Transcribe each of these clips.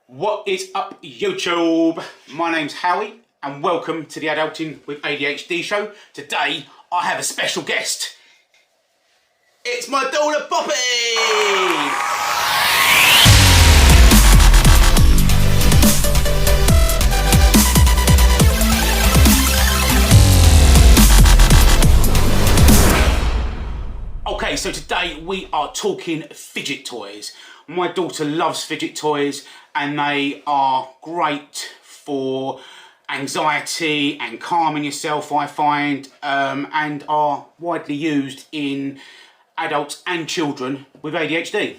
What is up, YouTube? My name's Howie and welcome to the Adulting with ADHD show. Today I have a special guest. It's my daughter Poppy! Okay, so today we are talking fidget toys. My daughter loves fidget toys and they are great for anxiety and calming yourself, I find, and are widely used in adults and children with ADHD.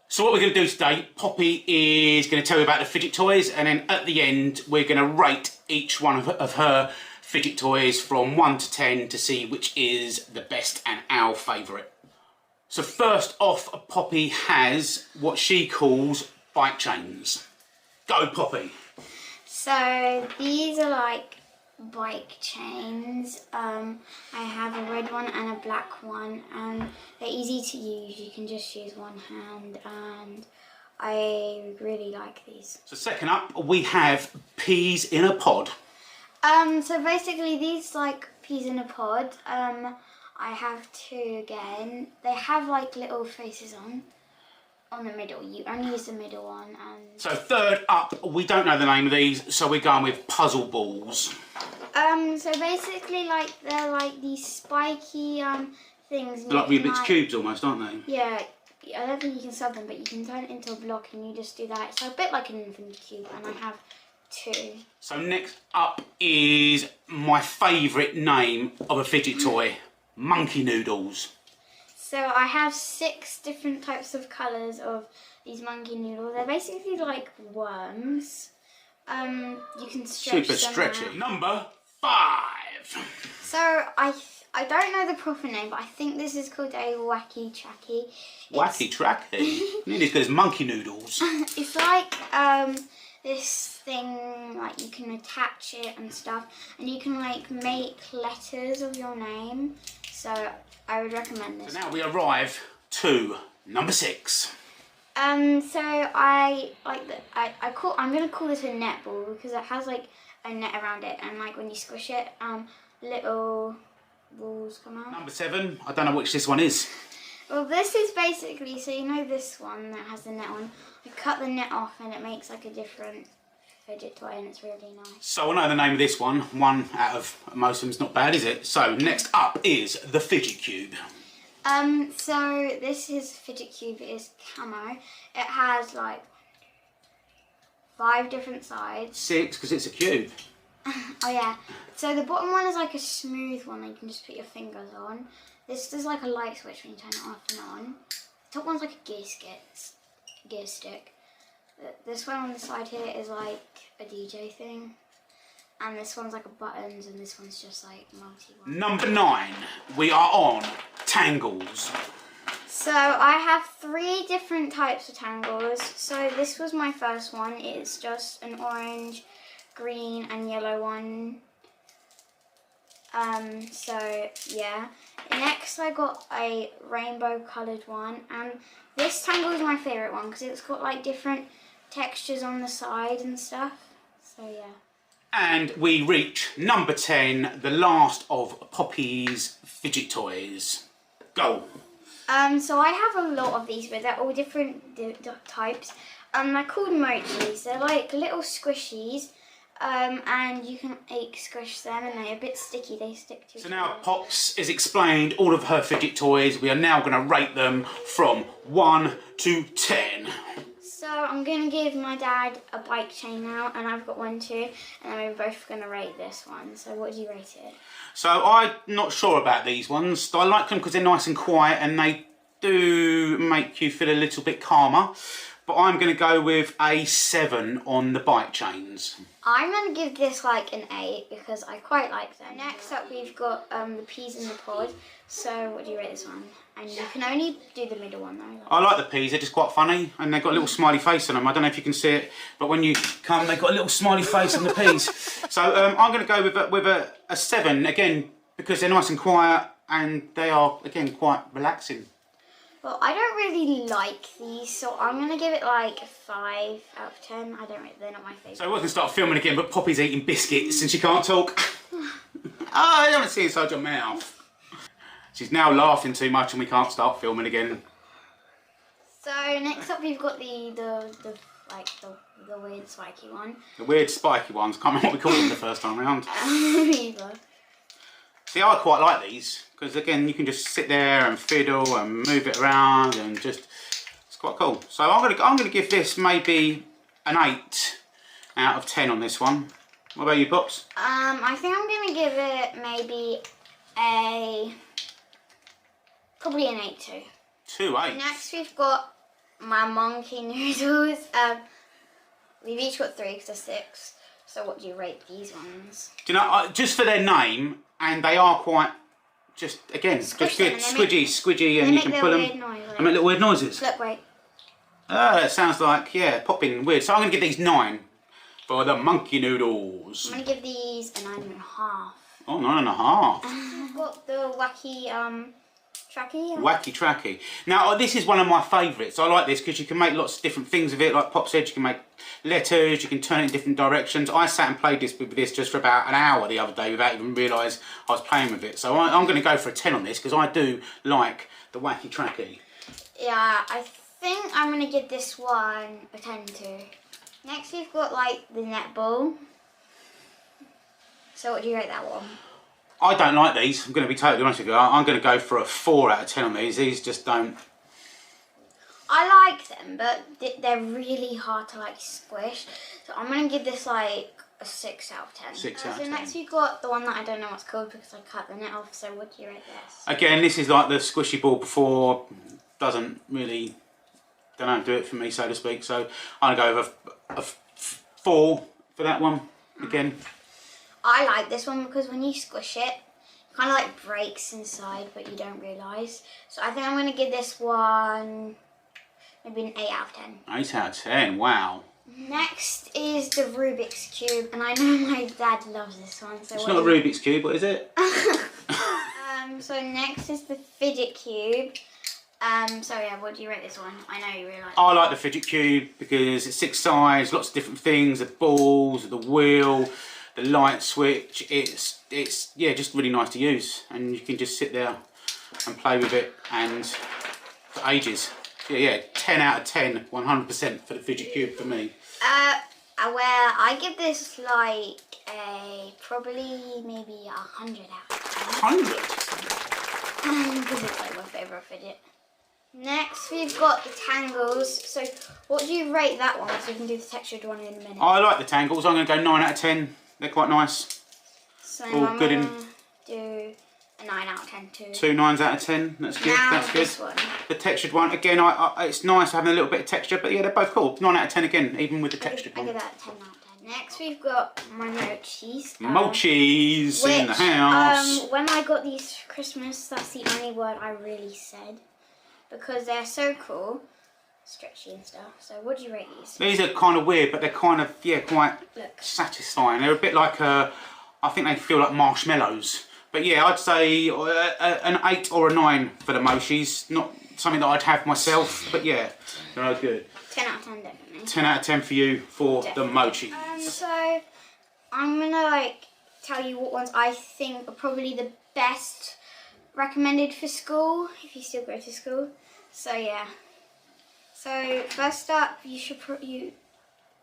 So what we're going to do today, Poppy is going to tell you about the fidget toys, and then at the end we're going to rate each one of her fidget toys from 1 to 10 to see which is the best and our favourite. So first off, Poppy has what she calls bike chains. Go, Poppy. So these are like bike chains. I have a red one and a black one, and they're easy to use. You can just use one hand, and I really like these. So second up, we have peas in a pod. So basically these like peas in a pod. I have two again. They have like little faces on the middle. You only use the middle one. And so third up, we don't know the name of these, so we're going with puzzle balls. So basically like they're like these spiky things. They're like Rubik's cubes almost, aren't they? Yeah. I don't think you can sub them, but you can turn it into a block and you just do that. It's a bit like an infinite cube, and I have two. So next up is my favourite name of a fidget toy, monkey noodles. So I have 6 different types of colours of these monkey noodles. They're basically like worms. You can stretch Super them stretchy. out. Number 5. So I don't know the proper name, but I think this is called a wacky tracky. Wacky tracky? Nearly as good as monkey noodles. It's like this thing, like you can attach it and stuff, and you can like make letters of your name. So I would recommend this. So now we arrive to number 6. So I like that. I'm gonna call this a netball because it has like a net around it, and like when you squish it, little balls come out. Number 7. I don't know which this one is. Well, this is basically, so you know this one that has the net on. You cut the net off and it makes like a different fidget toy, and it's really nice. So I know the name of this one. 1 out of most of them's not bad, is it? So next up is the fidget cube. So this is fidget cube. It is camo. It has like 5 different sides. 6 because it's a cube. Oh yeah. So the bottom one is like a smooth one that you can just put your fingers on. This is like a light switch when you turn it off and on. The top one's like a gear stick. This one on the side here is like a DJ thing. And this one's like a buttons, and this one's just like multi-one. Number 9. We are on tangles. So I have 3 different types of tangles. So this was my first one. It's just an orange, green and yellow one. So yeah. Next I got a rainbow coloured one, and this tangle is my favourite one because it's got like different textures on the side and stuff. So yeah. And we reach number 10, the last of Poppy's fidget toys. Go. So I have a lot of these, but they're all different types. They're called mochis. They're like little squishies. And you can squish them, and they're a bit sticky. They stick to. So now Pops has explained all of her fidget toys. We are now going to rate them from 1 to 10. So I'm going to give my dad a bike chain now, and I've got one too, and then we're both going to rate this one. So what do you rate it? So I'm not sure about these ones. I like them because they're nice and quiet, and they do make you feel a little bit calmer. But I'm going to go with a 7 on the bike chains. I'm going to give this like an 8 because I quite like them. Next up we've got the peas in the pod. So what do you rate this one? And you can only do the middle one though. I like the peas, they're just quite funny, and they've got a little smiley face on them. I don't know if you can see it, but when you come they've got a little smiley face on the peas. So I'm going to go with a 7, again, because they're nice and quiet, and they are, again, quite relaxing. Well, I don't really like these, so I'm gonna give it like a 5 out of 10. I don't really, they're not my favourite. So we can start filming again, but Poppy's eating biscuits and she can't talk. Oh, I don't want to see inside your mouth. She's now laughing too much and we can't start filming again. So next up we've got the weird spiky one. The weird spiky ones. Can't remember what we called them the first time round. Either. See, I quite like these because again, you can just sit there and fiddle and move it around and just it's quite cool. So I'm gonna give this maybe an 8 out of 10 on this one. What about you, Pops? I think I'm gonna give it maybe probably an 8 too. 2 8. Next we've got my monkey noodles. We've each got 3 because there's 6. So what do you rate these ones? Do you know, just for their name, and they are quite, just again, Squish just good, squidgy, and they you can pull them. weird noise, They make little weird noises. Look, wait. That sounds like, yeah, popping weird. So I'm going to give these 9 for the monkey noodles. I'm going to give these a 9.5. Oh, 9.5. I've got the wacky tracky. Wacky tracky. Now, this is one of my favourites. I like this because you can make lots of different things with it. Like Pop said, you can make letters, you can turn it in different directions. I sat and played with this just for about an hour the other day without even realise I was playing with it. So I'm going to go for a 10 on this because I do like the wacky tracky. Yeah, I think I'm going to give this one a 10 too. Next we've got like the netball. So what do you rate that one? I don't like these, I'm going to be totally honest with you. I'm going to go for a 4 out of 10 on these. These just don't... I like them, but they're really hard to like squish. So I'm going to give this like a 6 out of 10. 6 out of 10. So next we've got the one that I don't know what's called because I cut the net off. So what do you rate this? Again, this is like the squishy ball before. Doesn't really, do it for me, so to speak. So I'm going to go with a 4 for that one, again. I like this one because when you squish it, it kind of like breaks inside, but you don't realise. So I think I'm going to give this one maybe an 8 out of 10. 8 out of 10, wow. Next is the Rubik's Cube, and I know my dad loves this one. So it's not a Rubik's Cube, what is it? So next is the Fidget Cube. So yeah, what do you rate this one? I know you really like it. I like the Fidget Cube because it's 6 sides, lots of different things, the balls, the wheel, the light switch. It's yeah, just really nice to use, and you can just sit there and play with it and for ages. Yeah, 10 out of 10, 100% for the Fidget Cube for me. Well, I give this like probably maybe 100 out of 10. 100? Because it's like my favourite fidget. Next we've got the Tangles. So what do you rate that one? So we can do the textured one in a minute. I like the Tangles. I'm going to go 9 out of 10. They're quite nice. So all I'm good going in. to do a 9 out of 10 too. 2 9s out of 10. That's good. Now That's good. this one. The textured one, again, it's nice having a little bit of texture, but yeah, they're both cool. 9 out of 10 again, even with the textured I one. give that a 10 out of 10. Next we've got my mochis. Mochis in the house. When I got these for Christmas, that's the only word I really said. Because they're so cool. Stretchy and stuff. So what do you rate these? These are kind of weird, but they're kind of, yeah, quite satisfying. They're a bit like, I think they feel like marshmallows. But yeah, I'd say an 8 or a 9 for the mochis. Not something that I'd have myself, but yeah, they're all good. 10 out of 10 definitely. 10 out of 10 for you for the mochis. So I'm gonna like tell you what ones I think are probably the best recommended for school if you still go to school. So yeah. So first up, you should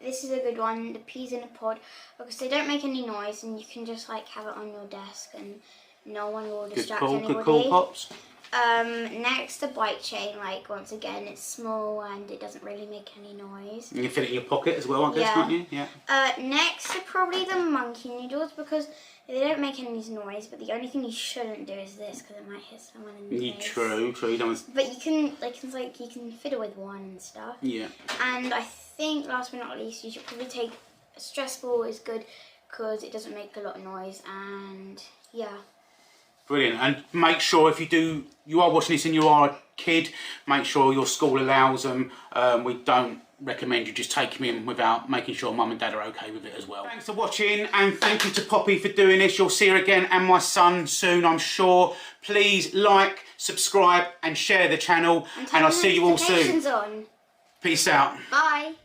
this is a good one, the peas in a pod, because they don't make any noise and you can just like have it on your desk and no one will distract anybody. Good call, Pops. Next, the bike chain, like once again, it's small and it doesn't really make any noise. You can fit it in your pocket as well, I guess, can't you? Yeah. Next are probably the monkey noodles because they don't make any noise, but the only thing you shouldn't do is this because it might hit someone in the face. True. You don't. But you can, you can fiddle with one and stuff. Yeah. And I think, last but not least, you should probably take a stress ball is good because it doesn't make a lot of noise and yeah. Brilliant. And make sure if you are watching this and you are a kid, make sure your school allows them. We don't recommend you just take him in without making sure mum and dad are okay with it as well. Thanks for watching, and thank you to Poppy for doing this. You'll see her again and my son soon, I'm sure. Please like, subscribe and share the channel, and I'll see you all soon. On. Peace out. Bye.